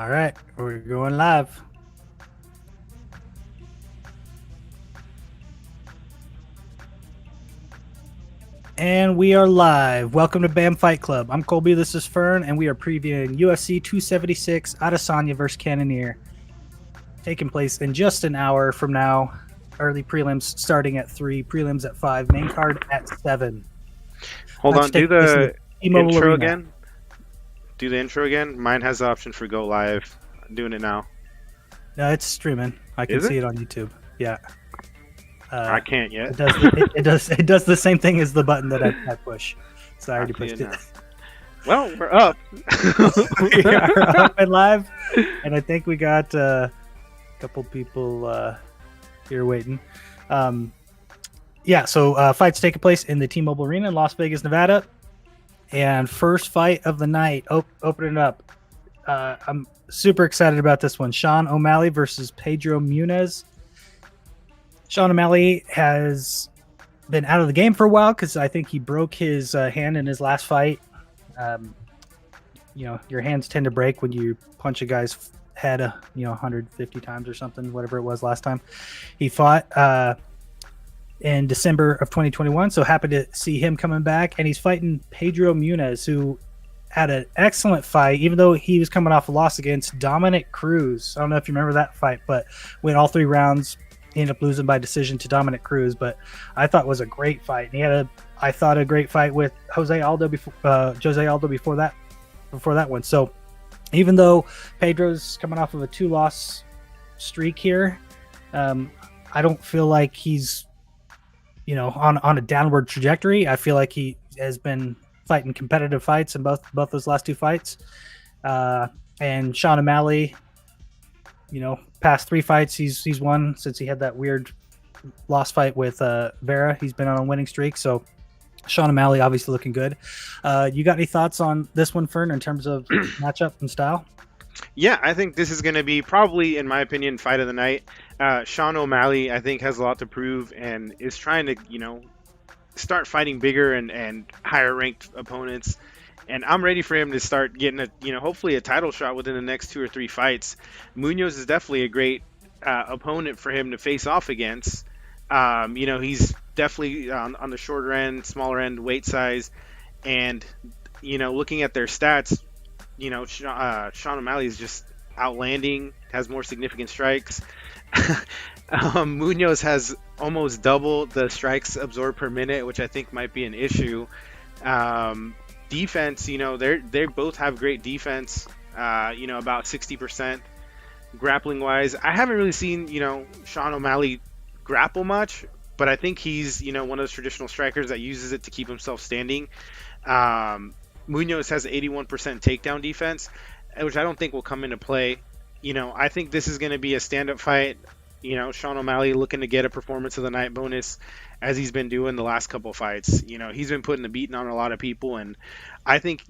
All right, we're going live. And we are live. Welcome to BAM Fight Club. I'm Colby, this is Fern, and we are previewing UFC 276 Adesanya versus Cannonier. Taking place in just an hour from now. Early prelims starting at 3, prelims at 5, main card at 7. Hold Let's on, do take place in the T-Mobile intro Arena. again. Do the intro again. Mine has the option for go live. I'm doing it now. No, it's streaming. I can Is it? see it on YouTube. Yeah. I can't yet. It does the same thing as the button that I push. So I already see pushed it it. now. Well, we're up. We are up and live, and I think we got a couple people here waiting. So fights taking place in the T-Mobile Arena in Las Vegas, Nevada, and first fight of the night. Opening up, I'm super excited about this one. Sean O'Malley versus Pedro Munez. Sean O'Malley has been out of the game for a while because I think he broke his hand in his last fight. Your hands tend to break when you punch a guy's head 150 times or something, whatever it was last time he fought in December of 2021. So happy to see him coming back, and he's fighting Pedro Munez, who had an excellent fight, even though he was coming off a loss against Dominic Cruz. I don't know if you remember that fight, but went all 3 rounds. He ended up losing by decision to Dominic Cruz, but I thought it was a great fight. And he had a great fight with Jose Aldo before that one. So even though Pedro's coming off of a 2-loss streak here, I don't feel like he's on a downward trajectory. I feel like he has been fighting competitive fights in both those last 2 fights. And Sean O'Malley, past 3 fights he's won since he had that weird loss fight with Vera. He's been on a winning streak. So Sean O'Malley obviously looking good. You got any thoughts on this one, Fern, in terms of matchup and style? Yeah, I think this is going to be probably, in my opinion, fight of the night. Sean O'Malley, I think, has a lot to prove and is trying to, start fighting bigger and higher ranked opponents. And I'm ready for him to start getting hopefully a title shot within the next 2 or 3 fights. Munoz is definitely a great opponent for him to face off against. He's definitely on the shorter end, smaller end weight size. And, looking at their stats, Sean O'Malley is just outlanding, has more significant strikes. Munoz has almost double the strikes absorbed per minute, which I think might be an issue. Defense, they both have great defense, about 60% grappling wise. I haven't really seen, Sean O'Malley grapple much, but I think he's, one of those traditional strikers that uses it to keep himself standing. Munoz has 81% takedown defense, which I don't think will come into play. I think this is going to be a stand-up fight. Sean O'Malley looking to get a performance of the night bonus, as he's been doing the last couple fights. He's been putting the beating on a lot of people, and I think,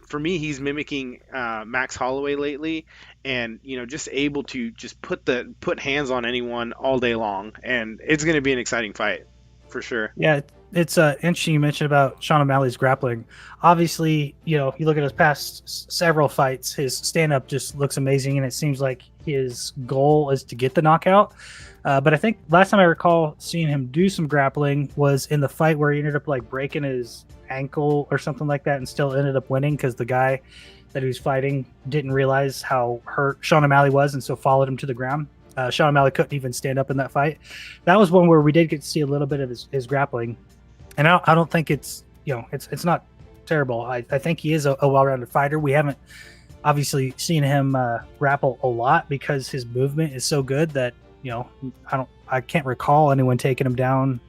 for me, he's mimicking Max Holloway lately, and just able to just put hands on anyone all day long, and it's going to be an exciting fight for sure. Yeah, it's interesting you mentioned about Sean O'Malley's grappling. Obviously, you look at his past several fights, his stand-up just looks amazing, and it seems like his goal is to get the knockout. But I think last time I recall seeing him do some grappling was in the fight where he ended up breaking his ankle or something like that and still ended up winning because the guy that he was fighting didn't realize how hurt Sean O'Malley was and so followed him to the ground. Sean O'Malley couldn't even stand up in that fight. That was one where we did get to see a little bit of his grappling. And I don't think it's not terrible. I think he is a well-rounded fighter. We haven't obviously seen him grapple a lot because his movement is so good that I can't recall anyone taking him down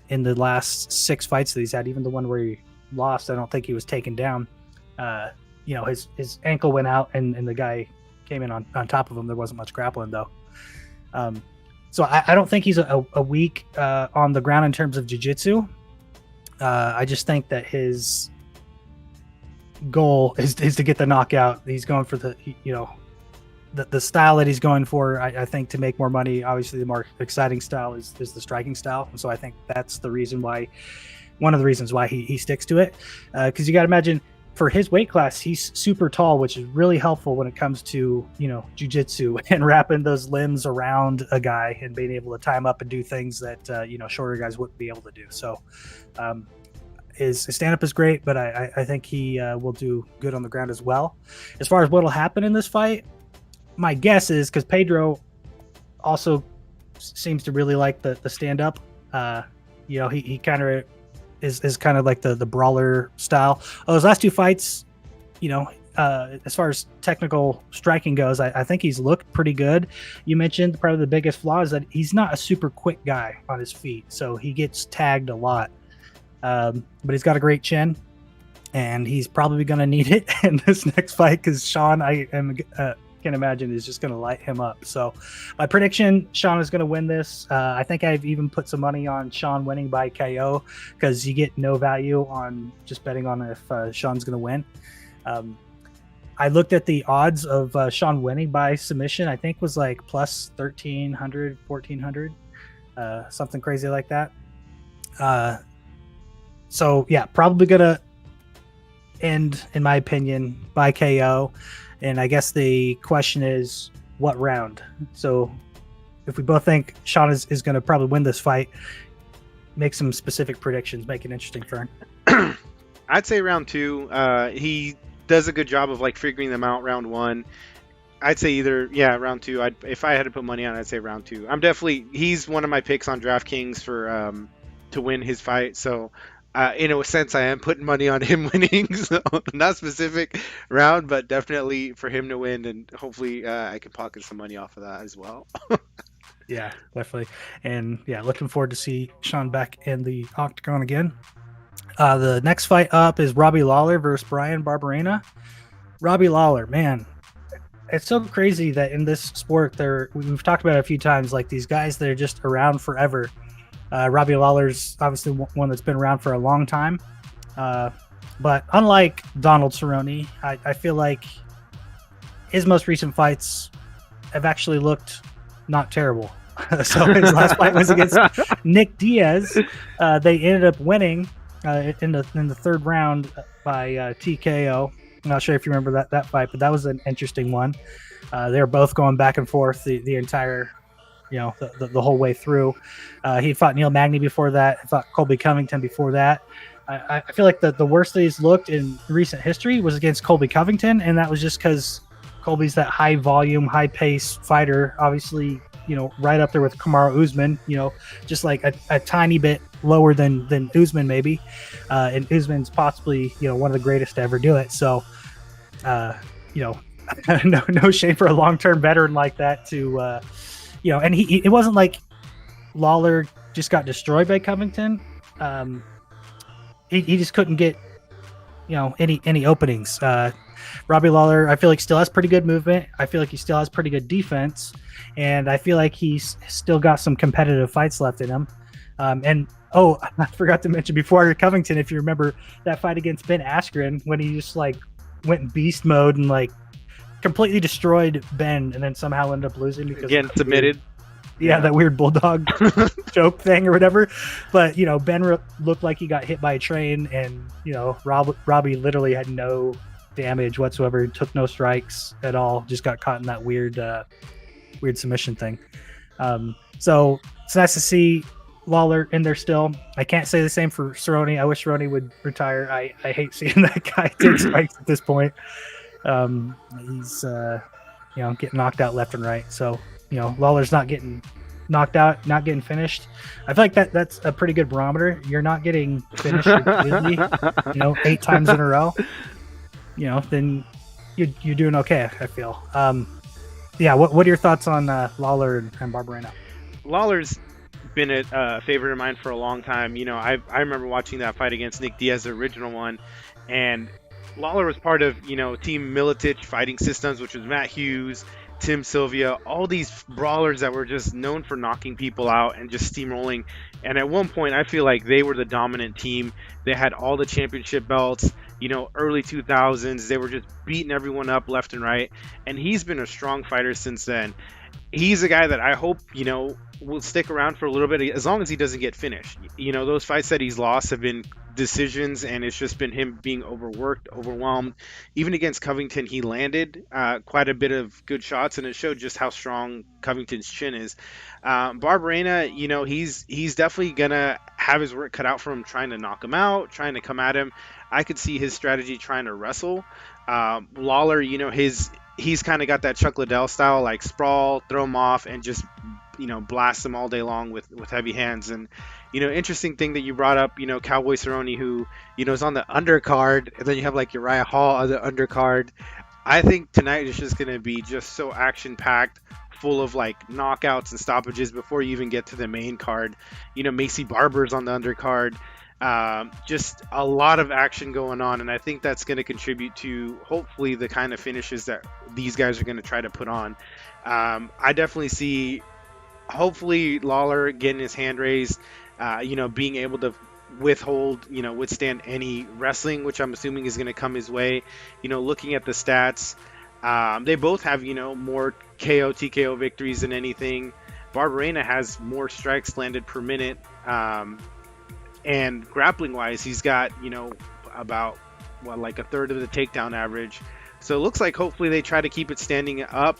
in the last 6 fights that he's had. Even the one where he lost, I don't think he was taken down. His ankle went out and the guy came in on top of him. There wasn't much grappling though. So I don't think he's a weak on the ground in terms of jiu-jitsu. I just think that his goal is to get the knockout. He's going for the style that he's going for. I think to make more money, obviously the more exciting style is the striking style. And so I think that's one of the reasons why he sticks to it. Because you got to imagine for his weight class, he's super tall, which is really helpful when it comes to, jujitsu and wrapping those limbs around a guy and being able to tie him up and do things that, shorter guys wouldn't be able to do. So his stand-up is great, but I think he will do good on the ground as well. As far as what will happen in this fight, my guess is, because Pedro also seems to really like the stand-up, he kind of is kind of like the brawler style. Those last two fights, as far as technical striking goes, I think he's looked pretty good. You mentioned probably the biggest flaw is that he's not a super quick guy on his feet, so he gets tagged a lot. But he's got a great chin, and he's probably going to need it in this next fight because Sean, can imagine, is just going to light him up. So my prediction, Sean is going to win this. I think I've even put some money on Sean winning by KO because you get no value on just betting on if Sean's going to win. I looked at the odds of Sean winning by submission. I think was like plus 1,300, 1,400, something crazy like that. So yeah, probably going to end, in my opinion, by KO. And I guess the question is, what round? So if we both think Sean is going to probably win this fight, make some specific predictions, make it interesting, Fern. I'd say round 2. He does a good job of like figuring them out round 1. I'd say round 2. If I had to put money on it, I'd say round 2. He's one of my picks on DraftKings for to win his fight. So in a sense, I am putting money on him winning. So not specific round, but definitely for him to win, and hopefully I can pocket some money off of that as well. Yeah, definitely. And yeah, looking forward to see Sean back in the octagon again. The next fight up is Robbie Lawler versus Brian Barberena. Robbie Lawler, man, it's so crazy that in this sport, we've talked about it a few times, like these guys that are just around forever. Robbie Lawler's obviously one that's been around for a long time. But unlike Donald Cerrone, I feel like his most recent fights have actually looked not terrible. So his last fight was against Nick Diaz. They ended up winning in the third round by TKO. I'm not sure if you remember that fight, but that was an interesting one. They were both going back and forth the entire the whole way through. He fought Neil Magny before that. He fought Colby Covington before that. I feel like the worst that he's looked in recent history was against Colby Covington, and that was just because Colby's that high volume, high pace fighter. Obviously, right up there with Kamaru Usman. Just like a tiny bit lower than Usman maybe, and Usman's possibly one of the greatest to ever do it. So, no shame for a long term veteran like that to. And it wasn't like Lawler just got destroyed by Covington. He just couldn't get, any openings. Robbie Lawler, I feel like still has pretty good movement. I feel like he still has pretty good defense, and I feel like he's still got some competitive fights left in him. I forgot to mention before Covington, if you remember that fight against Ben Askren when he just like went in beast mode and like completely destroyed Ben, and then somehow ended up losing because again submitted. That weird bulldog choke thing or whatever. But Ben looked like he got hit by a train, and Robbie literally had no damage whatsoever, took no strikes at all, just got caught in that weird submission thing. So it's nice to see Lawler in there still. I can't say the same for Cerrone. I wish Cerrone would retire. I hate seeing that guy take strikes at this point. He's getting knocked out left and right. So Lawler's not getting knocked out, not getting finished. I feel like that's a pretty good barometer. You're not getting finished repeatedly, 8 times in a row. Then you're doing okay. I feel. What are your thoughts on Lawler and Barberena? Lawler's been a favorite of mine for a long time. I remember watching that fight against Nick Diaz, the original one, and Lawler was part of, Team Militich Fighting Systems, which was Matt Hughes, Tim Sylvia, all these brawlers that were just known for knocking people out and just steamrolling. And at one point, I feel like they were the dominant team. They had all the championship belts, early 2000s. They were just beating everyone up left and right. And he's been a strong fighter since then. He's a guy that I hope, will stick around for a little bit, as long as he doesn't get finished. Those fights that he's lost have been decisions, and it's just been him being overworked, overwhelmed. Even against Covington, he landed quite a bit of good shots, and it showed just how strong Covington's chin is. Barberena, he's definitely gonna have his work cut out for him, trying to knock him out, trying to come at him. I could see his strategy trying to wrestle. Lawler, he's kind of got that Chuck Liddell style, like sprawl, throw him off, and just blast him all day long with heavy hands. And interesting thing that you brought up, Cowboy Cerrone, who is on the undercard, and then you have like Uriah Hall on the undercard. I think tonight is just going to be just so action packed, full of like knockouts and stoppages before you even get to the main card. Macy Barber's on the undercard. Just a lot of action going on, and I think that's going to contribute to hopefully the kind of finishes that these guys are going to try to put on. I definitely see hopefully Lawler getting his hand raised, being able to withstand any wrestling, which I'm assuming is going to come his way. Looking at the stats, they both have more KO TKO victories than anything. Barberena has more strikes landed per minute, and grappling wise, he's got about like a third of the takedown average. So it looks like hopefully they try to keep it standing up,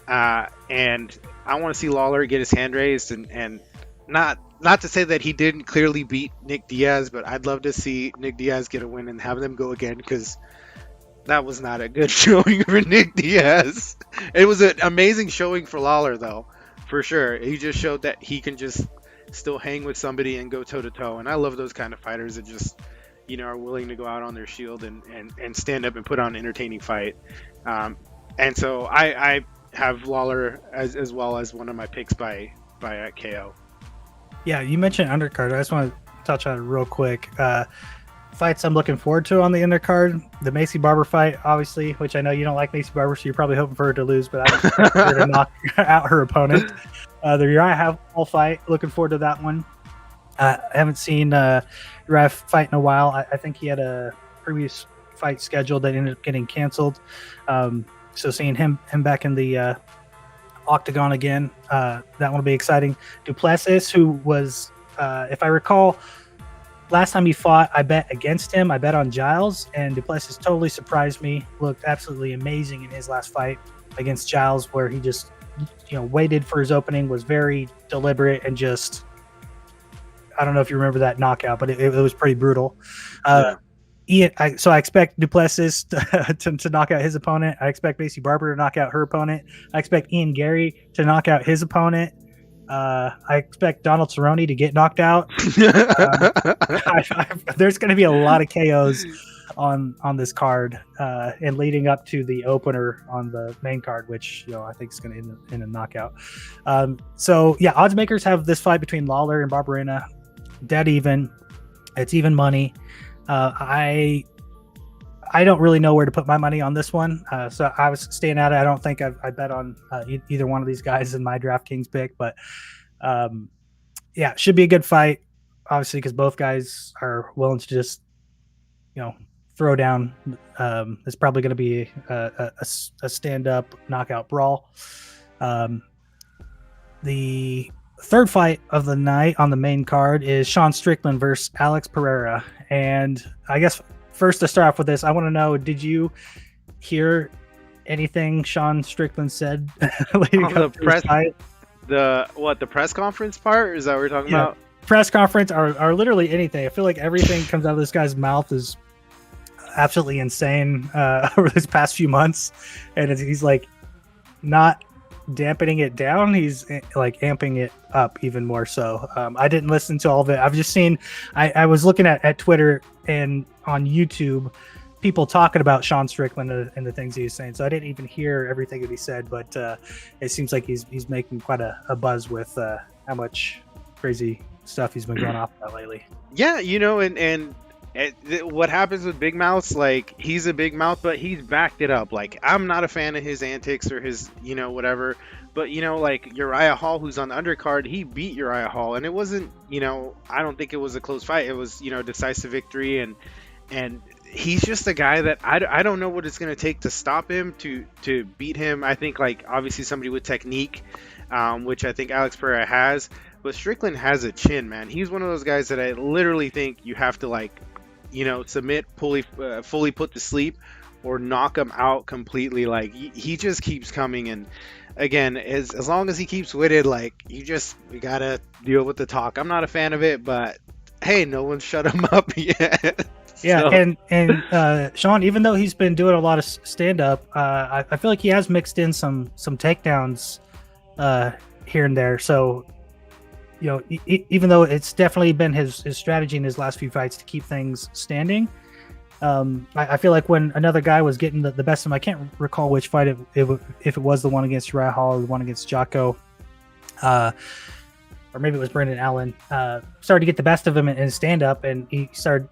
and I want to see Lawler get his hand raised, and not to say that he didn't clearly beat Nick Diaz, but I'd love to see Nick Diaz get a win and have them go again, because that was not a good showing for Nick Diaz. It was an amazing showing for Lawler, though, for sure. He just showed that he can just still hang with somebody and go toe to toe, and I love those kind of fighters that just are willing to go out on their shield and stand up and put on an entertaining fight. And so I have Lawler as well as one of my picks by KO. Yeah, you mentioned undercard. I just want to touch on it real quick. Fights I'm looking forward to on the undercard: the Macy Barber fight, obviously, which I know you don't like Macy Barber, so you're probably hoping for her to lose, but I expect her to knock out her opponent. The Uriah Hall fight, looking forward to that one. I haven't seen Uriah fight in a while. I think he had a previous fight scheduled that ended up getting canceled. So seeing him back in the octagon again, that one will be exciting. Duplessis, who was, if I recall, last time he fought, I bet against him. I bet on Giles, and Duplessis totally surprised me. Looked absolutely amazing in his last fight against Giles, where he just waited for his opening, was very deliberate, and just, I don't know if you remember that knockout, but it was pretty brutal. So I expect Duplessis to knock out his opponent. I expect Macy Barber to knock out her opponent. I expect Ian Gary to knock out his opponent. I expect Donald Cerrone to get knocked out. There's going to be a lot of KOs on this card, and leading up to the opener on the main card, which I think is going to end in a knockout. So yeah, odds makers have this fight between Lawler and Barberena dead even. It's even money. I don't really know where to put my money on this one, so I was staying at it. I don't think I bet on either one of these guys in my DraftKings pick, but yeah, should be a good fight, obviously, because both guys are willing to just throw down. It's probably going to be a stand-up knockout brawl. The third fight of the night on the main card is Sean Strickland versus Alex Pereira. And I guess first, to start off with this, I want to know, did you hear anything Sean Strickland said leading up to this fight? The press conference part? Is that what we're talking about? Press conference or literally anything. I feel like everything comes out of this guy's mouth is absolutely insane over this past few months, and he's like not dampening it down, he's like amping it up even more so. I didn't listen to all of it. I've just seen, I was looking at Twitter and on YouTube, people talking about Sean Strickland and the things he was saying, so I didn't even hear everything that he said, but it seems like he's making quite a buzz with how much crazy stuff he's been going off about lately. Yeah, and what happens with big mouths, like, he's a big mouth, but he's backed it up. Like, I'm not a fan of his antics or his, whatever. But, like Uriah Hall, who's on the undercard, he beat Uriah Hall. And it wasn't, I don't think it was a close fight. It was, decisive victory. And he's just a guy that I don't know what it's going to take to stop him, to beat him. I think, like, obviously somebody with technique, which I think Alex Pereira has. But Strickland has a chin, man. He's one of those guys that I literally think you have to, like, submit, fully put to sleep, or knock him out completely. Like he just keeps coming, and again, as long as he keeps with it, like we gotta deal with the talk. I'm not a fan of it, but hey, no one shut him up yet. Yeah, So and Sean, even though he's been doing a lot of stand up, I feel like he has mixed in some takedowns here and there. So even though it's definitely been his strategy in his last few fights to keep things standing, I feel like when another guy was getting the best of him, I can't recall which fight if it was the one against Uriah Hall or the one against Jocko, or maybe it was Brendan Allen, started to get the best of him in stand up, and he started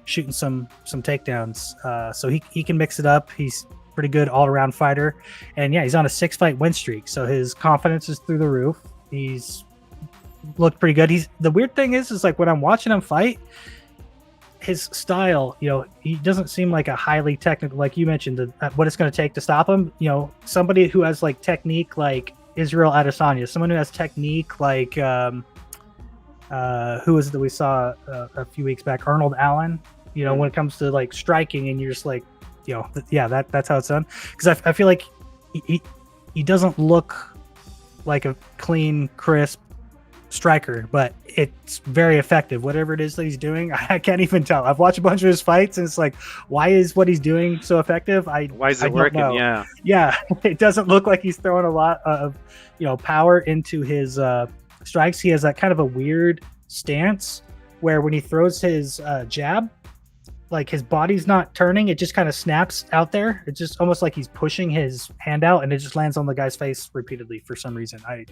shooting some takedowns. So he can mix it up. He's pretty good all around fighter, and yeah, he's on a 6-fight win streak, so his confidence is through the roof. He's looked pretty good. The weird thing is like when I'm watching him fight, his style, he doesn't seem like a highly technical, like you mentioned, what it's going to take to stop him. Somebody who has like technique like Israel Adesanya, someone who has technique like who was it that we saw a few weeks back, Arnold Allen. When it comes to like striking, and you're just like, that's how it's done. Because I feel like he doesn't look like a clean, crisp striker, but it's very effective. Whatever it is that he's doing, I can't even tell. I've watched a bunch of his fights, and it's like, why is what he's doing so effective? Why is it working? Yeah. It doesn't look like he's throwing a lot of power into his strikes. He has that kind of a weird stance where when he throws his jab, like his body's not turning, it just kind of snaps out there. It's just almost like he's pushing his hand out, and it just lands on the guy's face repeatedly for some reason. I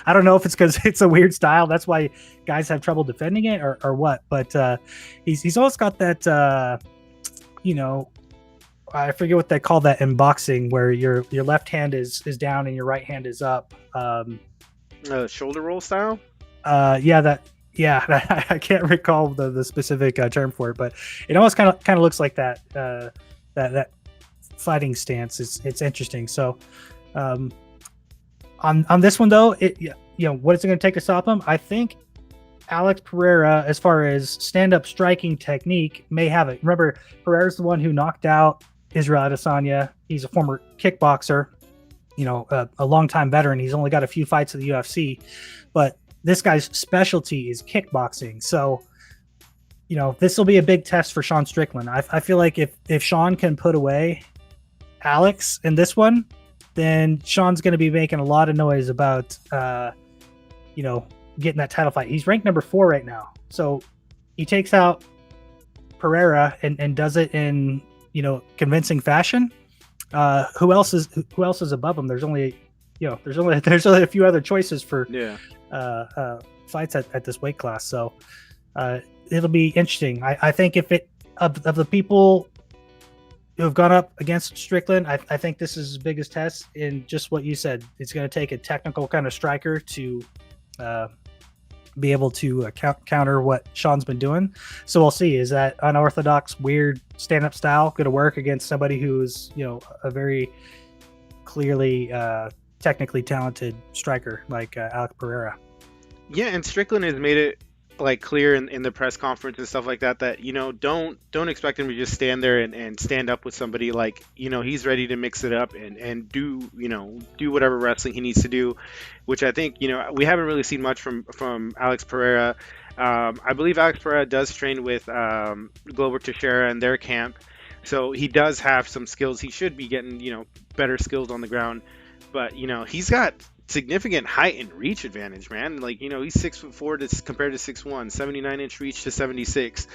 don't know if it's because it's a weird style, that's why guys have trouble defending it, or what, but he's always got that I forget what they call that in boxing, where your left hand is down and your right hand is up. Shoulder roll style. Yeah, I can't recall the specific term for it, but it almost kind of looks like that that fighting stance. It's interesting. So on this one though, what is it going to take to stop him? I think Alex Pereira, as far as stand-up striking technique, may have it. Remember, Pereira's the one who knocked out Israel Adesanya. He's a former kickboxer, a longtime veteran. He's only got a few fights in the UFC, but this guy's specialty is kickboxing. So, this will be a big test for Sean Strickland. I feel like if Sean can put away Alex in this one, then Sean's going to be making a lot of noise about, getting that title fight. He's ranked number 4 right now. So he takes out Pereira and does it in, convincing fashion. Who else is above him? There's only a few other choices for fights at this weight class. So it'll be interesting. I think if of the people who have gone up against Strickland, I think this is his biggest test. In just what you said, it's going to take a technical kind of striker to be able to counter what Sean's been doing. So we'll see. Is that unorthodox, weird stand-up style going to work against somebody who's a very clearly technically talented striker like Alex Pereira? Yeah, and Strickland has made it like clear in the press conference and stuff like that don't expect him to just stand there and stand up with somebody. Like, he's ready to mix it up and do whatever wrestling he needs to do, which I think we haven't really seen much from Alex Pereira. I believe Alex Pereira does train with Glover Teixeira in their camp, so he does have some skills. He should be getting better skills on the ground, but he's got significant height and reach advantage, man. Like, he's 6'4" compared to 6'1", 79-inch reach to 76,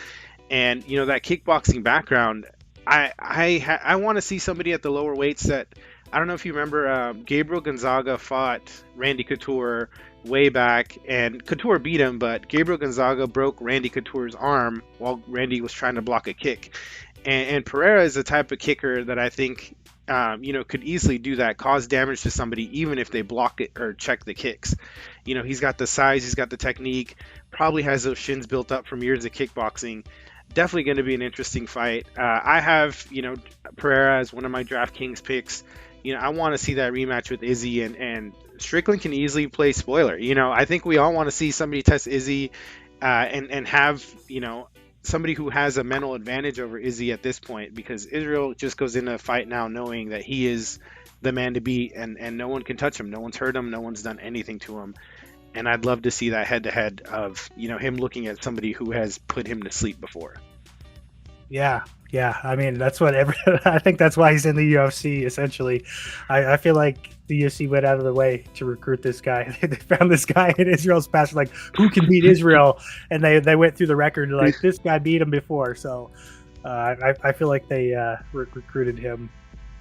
and that kickboxing background. I want to see somebody at the lower weights that, I don't know if you remember, Gabriel Gonzaga fought Randy Couture way back, and Couture beat him, but Gabriel Gonzaga broke Randy Couture's arm while Randy was trying to block a kick. And Pereira is the type of kicker that I think could easily do that, cause damage to somebody, even if they block it or check the kicks. He's got the size, he's got the technique, probably has those shins built up from years of kickboxing. Definitely going to be an interesting fight. I have, Pereira as one of my DraftKings picks. I want to see that rematch with Izzy, and Strickland can easily play spoiler. I think we all want to see somebody test Izzy and have, somebody who has a mental advantage over Izzy at this point, because Israel just goes into a fight now knowing that he is the man to beat, and no one can touch him. No one's hurt him. No one's done anything to him. And I'd love to see that head to head of, him looking at somebody who has put him to sleep before. Yeah. I mean, that's what I think that's why he's in the UFC, essentially. I feel like the UFC went out of the way to recruit this guy. They found this guy in Israel's past, like, who can beat Israel? And they went through the record, like, this guy beat him before. So I feel like they recruited him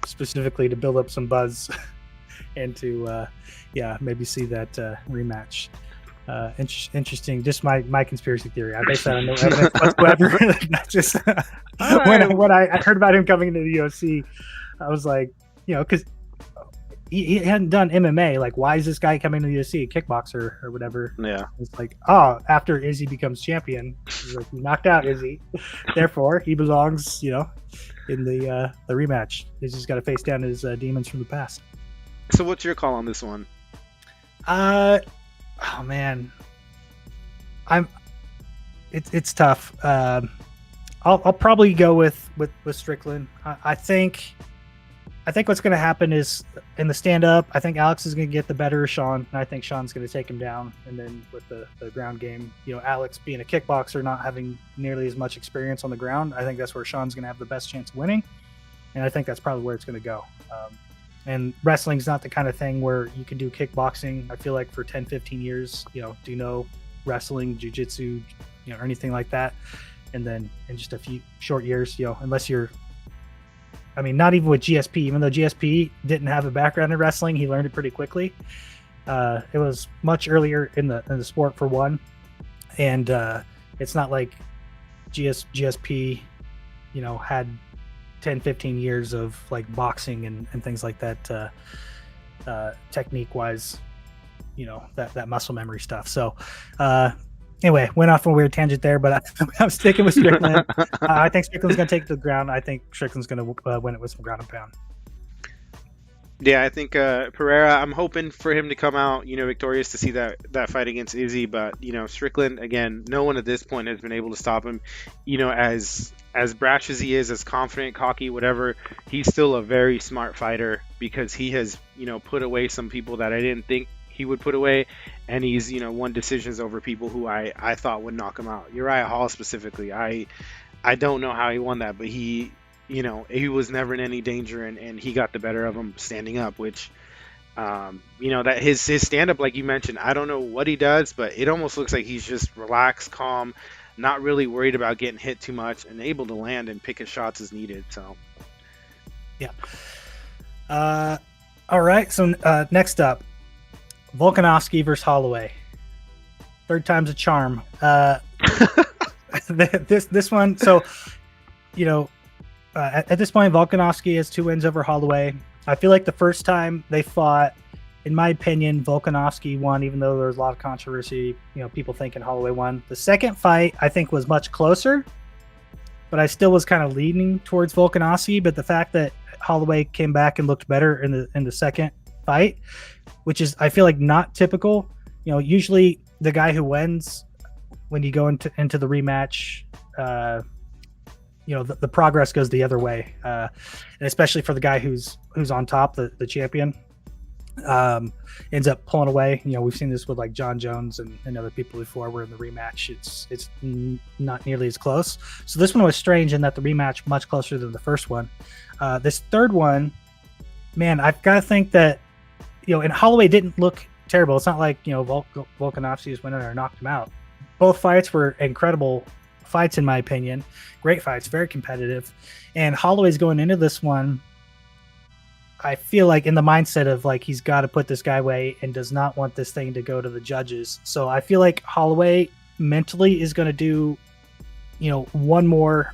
specifically to build up some buzz and to, maybe see that rematch. Interesting. Just my conspiracy theory. I basically have no evidence whatsoever. That's just when I heard about him coming into the UFC, I was like, because he hadn't done MMA. Like, why is this guy coming to the UFC? Kickboxer or whatever. Yeah. It's like, after Izzy becomes champion, he's like, he knocked out Izzy, therefore he belongs, in the rematch. He's just got to face down his demons from the past. So, what's your call on this one? Oh man, it's tough. I'll probably go with Strickland. I think what's going to happen is in the stand up, I think Alex is going to get the better of Sean, and I think Sean's going to take him down. And then with the ground game, Alex being a kickboxer, not having nearly as much experience on the ground, I think that's where Sean's going to have the best chance of winning. And I think that's probably where it's going to go. And wrestling's not the kind of thing where you can do kickboxing. I feel like for 10, 15 years, do wrestling, jiu-jitsu, or anything like that. And then in just a few short years, unless you're, not even with GSP, even though GSP didn't have a background in wrestling, he learned it pretty quickly. It was much earlier in the sport, for one. And it's not like GSP, had 10, 15 years of like boxing and things like that, technique wise, that muscle memory stuff. So anyway, went off on a weird tangent there, but I'm sticking with Strickland. I think Strickland's going to take it to the ground. I think Strickland's going to win it with some ground and pound. Yeah, I think Pereira, I'm hoping for him to come out, victorious to see that fight against Izzy. But, Strickland, again, no one at this point has been able to stop him. As brash as he is, as confident, cocky, whatever, he's still a very smart fighter, because he has, put away some people that I didn't think he would put away. And he's, won decisions over people who I thought would knock him out. Uriah Hall specifically. I don't know how he won that, but he was never in any danger, and he got the better of him standing up, which, that his stand up, like you mentioned, I don't know what he does, but it almost looks like he's just relaxed, calm, not really worried about getting hit too much, and able to land and pick his shots as needed. So, yeah. All right. So next up, Volkanovski versus Holloway. Third time's a charm. This one. So, at this point, Volkanovski has 2 wins over Holloway. I feel like the first time they fought, in my opinion, Volkanovski won, even though there was a lot of controversy, people thinking Holloway won. The second fight, I think, was much closer, but I still was kind of leaning towards Volkanovski. But the fact that Holloway came back and looked better in the second fight, which is, I feel like, not typical. Usually the guy who wins, when you go into the rematch, the progress goes the other way, and especially for the guy who's on top, the champion, ends up pulling away. We've seen this with like John Jones and other people before, where in the rematch it's not nearly as close. So this one was strange in that the rematch much closer than the first one. This third one, man, I've got to think that and Holloway didn't look terrible. It's not like Volkanovski just went in there and knocked him out. Both fights were incredible fights, in my opinion. Great fights, very competitive. And Holloway's going into this one, I feel like, in the mindset of like, he's got to put this guy away and does not want this thing to go to the judges. So I feel like Holloway mentally is going to do, one more,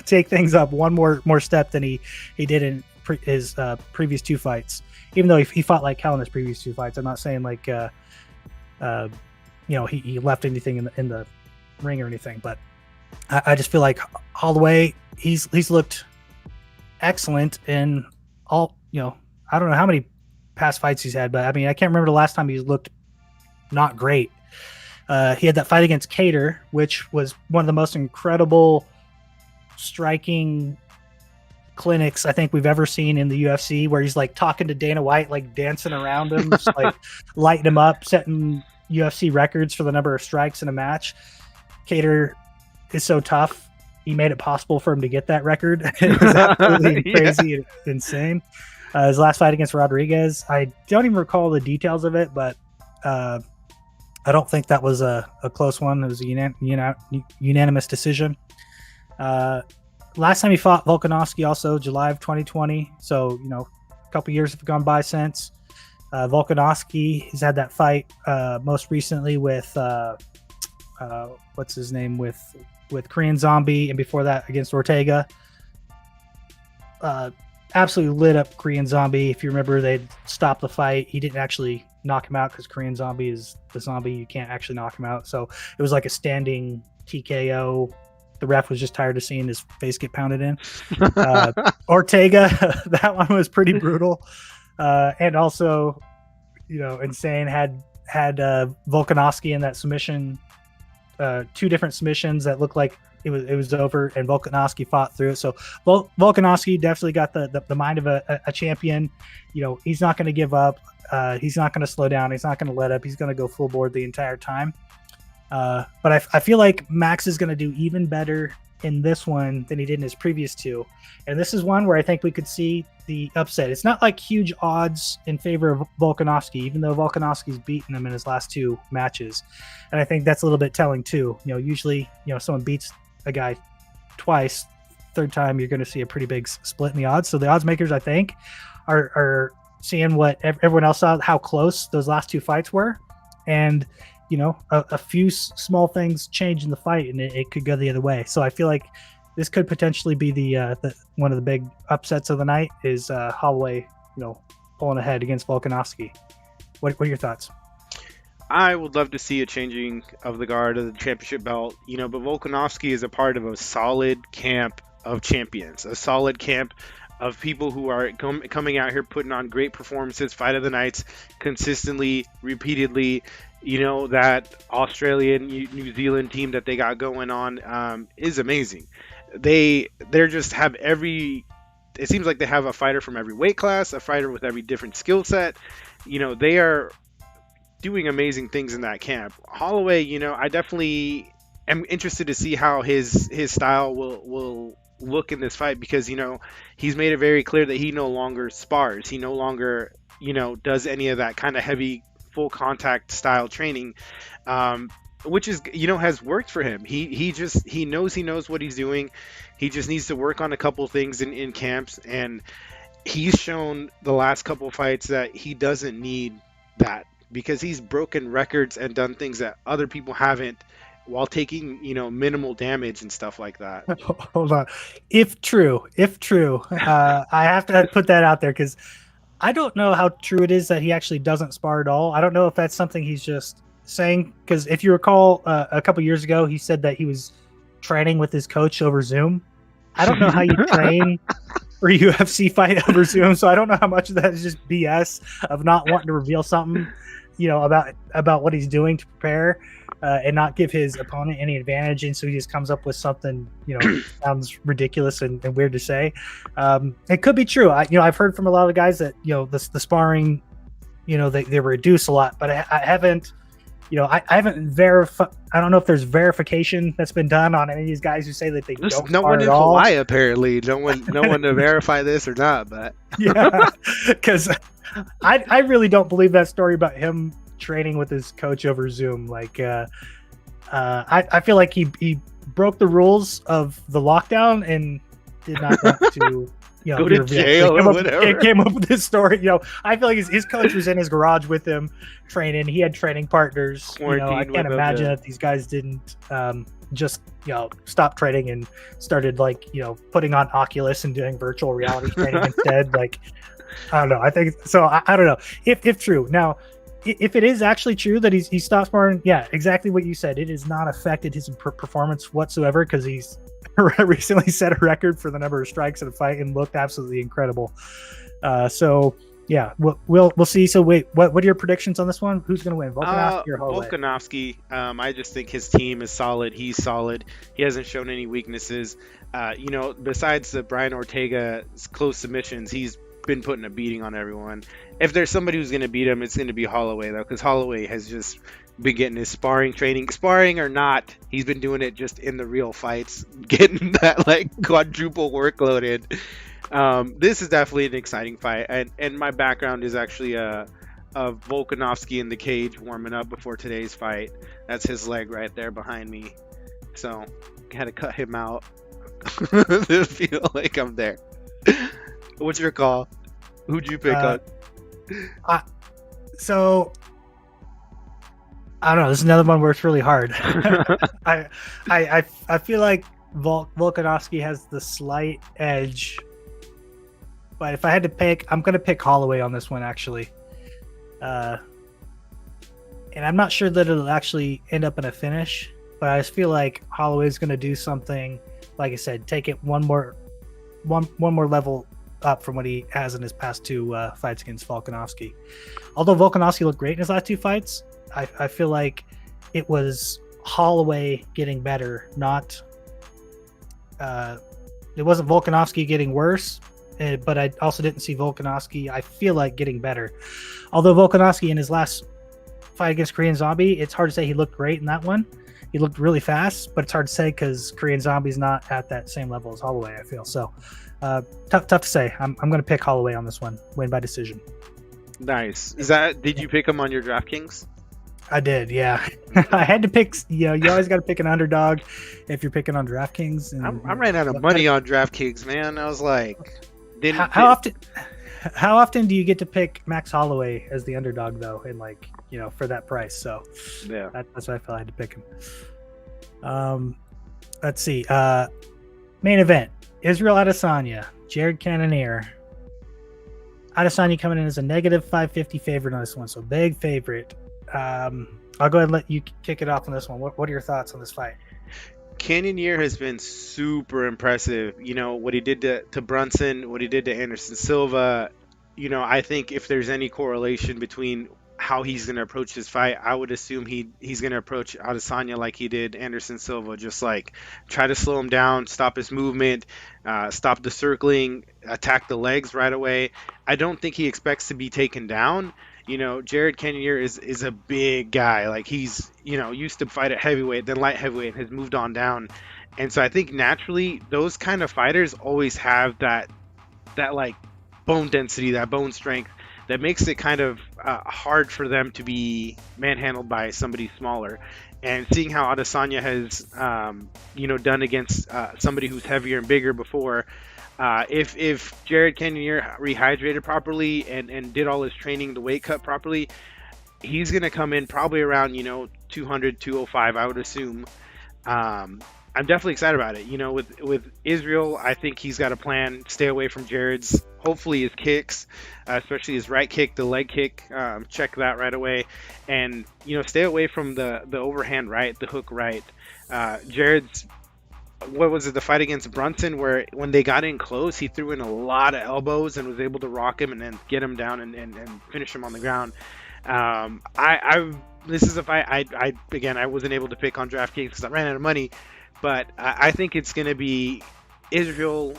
take things up one more step than he did in his previous 2 fights. Even though he fought like hell in his previous 2 fights. I'm not saying like, he left anything in the ring or anything, but I just feel like Holloway, he's looked excellent in all, I don't know how many past fights he's had, but I can't remember the last time he's looked not great. He had that fight against Cater, which was one of the most incredible striking clinics I think we've ever seen in the UFC, where he's like talking to Dana White, like dancing around him, just like lighting him up, setting UFC records for the number of strikes in a match. Cater is so tough. He made it possible for him to get that record. It was absolutely crazy and insane. His last fight against Rodriguez, I don't even recall the details of it, but I don't think that was a close one. It was a unanimous decision. Last time he fought Volkanovski, also July of 2020. So, a couple years have gone by since. Volkanovski has had that fight most recently with what's his name, with Korean Zombie, and before that against Ortega. Absolutely lit up Korean Zombie. If you remember, they stopped the fight. He didn't actually knock him out because Korean Zombie is the zombie. You can't actually knock him out. So it was like a standing TKO. The ref was just tired of seeing his face get pounded in. Ortega, that one was pretty brutal. And also, insane, had Volkanovski in that submission, 2 different submissions that looked like it was over, and Volkanovski fought through it. So Volkanovski definitely got the mind of a champion. He's not going to give up. He's not going to slow down. He's not going to let up. He's going to go full board the entire time. But I feel like Max is going to do even better in this one than he did in his previous 2. And this is one where I think we could see the upset. It's not like huge odds in favor of Volkanovski, even though Volkanovski's beaten him in his last 2 matches. And I think that's a little bit telling too. Usually, someone beats a guy twice, third time, you're going to see a pretty big split in the odds. So the odds makers, I think, are seeing what everyone else saw, how close those last 2 fights were. And a few small things change in the fight, and it could go the other way. So I feel like this could potentially be the one of the big upsets of the night is Holloway, pulling ahead against Volkanovski. What are your thoughts? I would love to see a changing of the guard of the championship belt, but Volkanovski is a part of a solid camp of champions, a solid camp of people who are coming out here putting on great performances, fight of the nights, consistently, repeatedly. That Australian, New Zealand team that they got going on is amazing. They're just have it seems like they have a fighter from every weight class, a fighter with every different skill set. They are doing amazing things in that camp. Holloway, I definitely am interested to see how his style will look in this fight, because he's made it very clear that he no longer spars. He no longer does any of that kind of heavy full contact style training, which is has worked for him. He knows what he's doing. He just needs to work on a couple things in camps, and he's shown the last couple fights that he doesn't need that, because he's broken records and done things that other people haven't, while taking minimal damage and stuff like that. Hold on. If true, I have to put that out there, because I don't know how true it is that he actually doesn't spar at all. I don't know if that's something he's just saying, because if you recall, a couple years ago, he said that he was training with his coach over Zoom. I don't know how you train for a UFC fight over Zoom, so I don't know how much of that is just BS of not wanting to reveal something, about what he's doing to prepare, and not give his opponent any advantage, and so he just comes up with something sounds ridiculous and weird to say. It could be true. I've heard from a lot of guys that the sparring, they reduce a lot, but I haven't I haven't verified. I don't know if there's verification that's been done on any of these guys who say that they don't no spar one at in all. Hawaii, apparently. No one to verify this or not, but Yeah, because I really don't believe that story about him training with his coach over Zoom. Like, I feel like he broke the rules of the lockdown and did not want to go to jail or whatever. Came up with this story. I feel like his coach was in his garage with him training. He had training partners. I can't imagine that these guys didn't just stop training and started putting on Oculus and doing virtual reality training instead. Like, I don't know. I think so. I don't know if true. Now, if it is actually true that he stopped sparring, yeah, exactly what you said. It has not affected his performance whatsoever, because he's recently set a record for the number of strikes in a fight and looked absolutely incredible. So yeah, we'll see. So wait, what are your predictions on this one? Who's going to win, Volkanovski or Holloway? Volkanovski. I just think his team is solid. He's solid. He hasn't shown any weaknesses. Besides the Brian Ortega's close submissions, he's been putting a beating on everyone. If there's somebody who's going to beat him, it's going to be Holloway, though, because Holloway has just been getting his sparring training. Sparring or not, he's been doing it just in the real fights, getting that like quadruple workload in. This is definitely an exciting fight, and my background is actually of Volkanovski in the cage warming up before today's fight. That's his leg right there behind me. So had to cut him out to feel like I'm there. What's your call? Who'd you pick on? So I don't know. This is another one where it's really hard. I feel like Volkanovski has the slight edge, but if I had to pick, I'm going to pick Holloway on this one actually. And I'm not sure that it'll actually end up in a finish, but I just feel like Holloway's going to do something, like I said, take it one more level up from what he has in his past two fights against Volkanovski. Although Volkanovski looked great in his last two fights, I feel like it was Holloway getting better, not it wasn't Volkanovski getting worse, but I also didn't see Volkanovski, I feel like, getting better. Although Volkanovski in his last fight against Korean Zombie, it's hard to say he looked great in that one. He looked really fast, but it's hard to say because Korean Zombie's not at that same level as Holloway, I feel. So tough to say. I'm going to pick Holloway on this one. Win by decision. Nice. Did you pick him on your DraftKings? I did, yeah. I had to pick. You always got to pick an underdog if you're picking on DraftKings. And I ran out of money on DraftKings, man. I was like, how often do you get to pick Max Holloway as the underdog though, and for that price? So yeah, that's why I felt I had to pick him. Let's see. Main event: Israel Adesanya, Jared Cannonier. Adesanya coming in as a negative 550 favorite on this one, so big favorite. I'll go ahead and let you kick it off on this one. What are your thoughts on this fight? Cannonier has been super impressive. What he did to Brunson, what he did to Anderson Silva. I think if there's any correlation between how he's going to approach this fight, I would assume he's going to approach Adesanya like he did Anderson Silva, just like try to slow him down, stop his movement, stop the circling, attack the legs right away. I don't think he expects to be taken down. Jared Cannonier is a big guy. Like he's, used to fight at heavyweight, then light heavyweight, and has moved on down. And so I think naturally those kind of fighters always have that like bone density, that bone strength that makes it kind of hard for them to be manhandled by somebody smaller. And seeing how Adesanya has, done against somebody who's heavier and bigger before, if Jared Cannonier rehydrated properly and did all his training, the weight cut properly, he's going to come in probably around, 200, 205, I would assume. I'm definitely excited about it. With Israel, I think he's got a plan. Stay away from Jared's, hopefully his kicks, especially his right kick, the leg kick. Check that right away. And, stay away from the overhand right, the hook right. Jared's, what was it, the fight against Brunson, where when they got in close, he threw in a lot of elbows and was able to rock him and then get him down and finish him on the ground. This is a fight I wasn't able to pick on DraftKings because I ran out of money, but I think it's going to be Israel,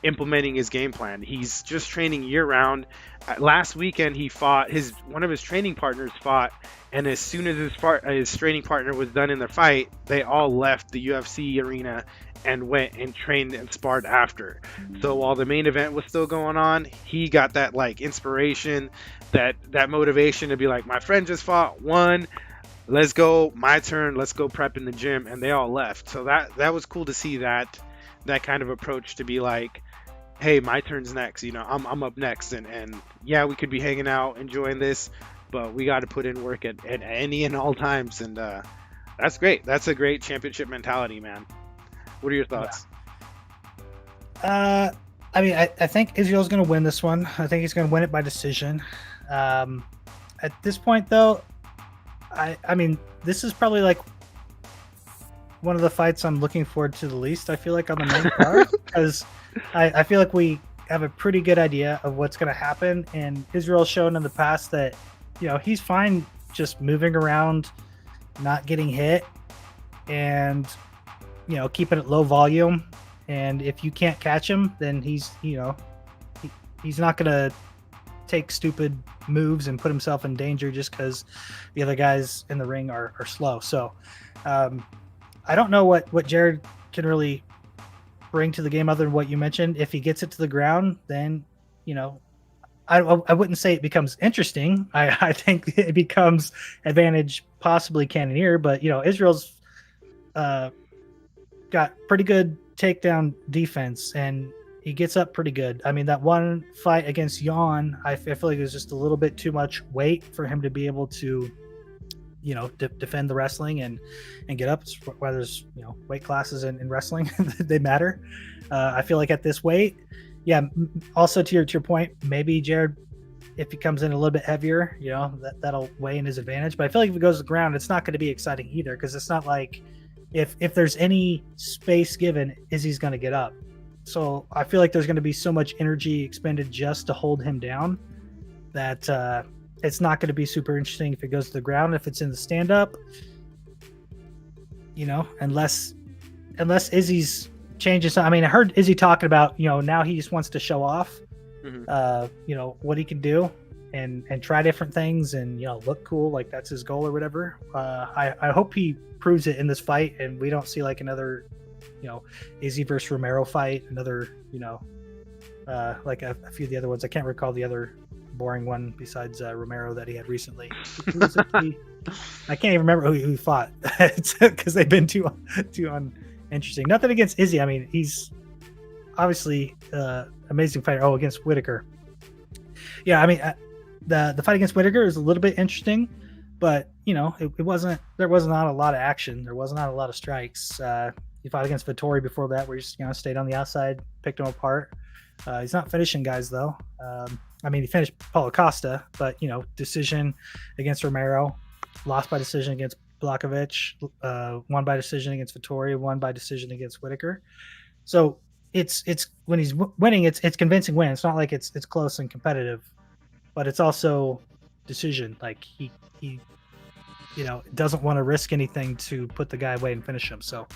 implementing his game plan. He's just training year round. Last weekend he fought one of his training partners fought, and as soon as his training partner was done in the fight, they all left the UFC arena and went and trained and sparred after. So while the main event was still going on, he got that like inspiration, that motivation to be like, my friend just fought, won, let's go, my turn, let's go prep in the gym, and they all left. So that was cool to see that kind of approach, to be like, hey, my turn's next, I'm up next, and yeah, we could be hanging out enjoying this, but we got to put in work at any and all times. And that's great. That's a great championship mentality, man. What are your thoughts? I think Israel's going to win this one. I think he's going to win it by decision. At this point, though, I mean, this is probably like one of the fights I'm looking forward to the least, I feel like, on the main card, because I feel like we have a pretty good idea of what's going to happen. And Israel's shown in the past that, he's fine just moving around, not getting hit, and, keeping it low volume. And if you can't catch him, then he's not going to take stupid moves and put himself in danger just because the other guys in the ring are slow. So I don't know what Jared can really bring to the game other than what you mentioned. If he gets it to the ground, then, I wouldn't say it becomes interesting. I think it becomes advantage possibly Cannonier, but, Israel's got pretty good takedown defense, and he gets up pretty good. I mean, that one fight against Jan, I feel like it was just a little bit too much weight for him to be able to, defend the wrestling and get up. Why there's, weight classes in wrestling, they matter. I feel like at this weight, yeah. Also to your point, maybe Jared, if he comes in a little bit heavier, that'll weigh in his advantage. But I feel like if it goes to the ground, it's not going to be exciting either, because it's not like if there's any space given, Izzy's going to get up. So I feel like there's going to be so much energy expended just to hold him down that it's not going to be super interesting if it goes to the ground. If it's in the stand-up, unless Izzy's changes. I mean, I heard Izzy talking about, now he just wants to show off, what he can do and try different things and, look cool, like that's his goal or whatever. I hope he proves it in this fight and we don't see like another, Izzy versus Romero fight, another, like a few of the other ones. I can't recall the other boring one besides Romero that he had recently. I can't even remember who he fought because they've been too uninteresting. Nothing against Izzy. I mean, he's obviously amazing fighter. Oh, against Whitaker. Yeah, I mean, the fight against Whitaker is a little bit interesting, but it wasn't. There was not a lot of action. There was not a lot of strikes. He fought against Vettori before that, where he just stayed on the outside, picked him apart. He's not finishing guys though. I mean, he finished Paulo Costa, but decision against Romero, lost by decision against Blachowicz, won by decision against Vettori, won by decision against Whitaker. So it's when he's winning, it's convincing win. It's not like it's close and competitive, but it's also decision. Like he doesn't want to risk anything to put the guy away and finish him. So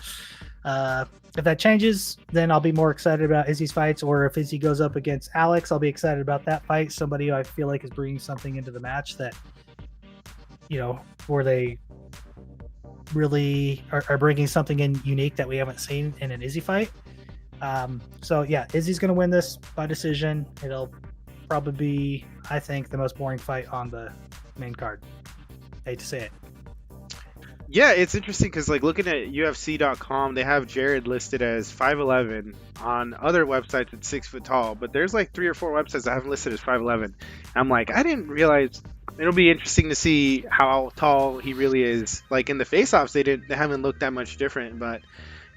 if that changes, then I'll be more excited about Izzy's fights. Or if Izzy goes up against Alex, I'll be excited about that fight. Somebody who I feel like is bringing something into the match that, where they really are bringing something in unique that we haven't seen in an Izzy fight. So yeah, Izzy's going to win this by decision. It'll probably be, I think, the most boring fight on the main card. Hate to say it. Yeah, it's interesting because like looking at UFC.com, they have Jared listed as 5'11". On other websites, it's 6 foot tall, but there's like 3 or 4 websites that have him listed as 5'11". I'm like, I didn't realize. It'll be interesting to see how tall he really is. Like in the face-offs, they haven't looked that much different, but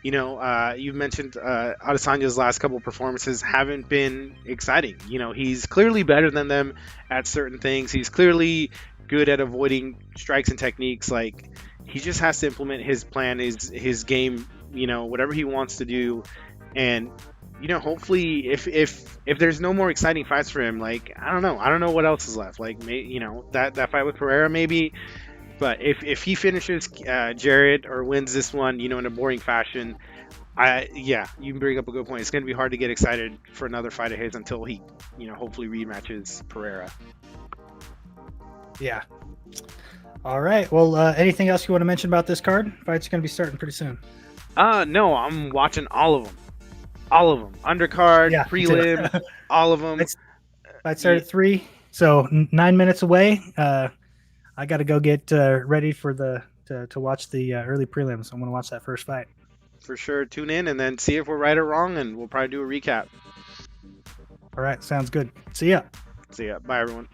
you mentioned Adesanya's last couple performances haven't been exciting. He's clearly better than them at certain things. He's clearly good at avoiding strikes and techniques. Like he just has to implement his plan, his game, whatever he wants to do. And, hopefully if there's no more exciting fights for him, like, I don't know what else is left. Like, that fight with Pereira maybe. But if he finishes Jared or wins this one, in a boring fashion, you bring up a good point. It's going to be hard to get excited for another fight of his until he, hopefully rematches Pereira. Yeah. All right. Well, anything else you want to mention about this card? Fight's going to be starting pretty soon. No, I'm watching all of them. All of them. Undercard, prelim, all of them. Fight started at 3, so 9 minutes away. I got to go get ready for to watch the early prelims. I'm going to watch that first fight. For sure. Tune in and then see if we're right or wrong, and we'll probably do a recap. All right. Sounds good. See ya. See ya. Bye, everyone.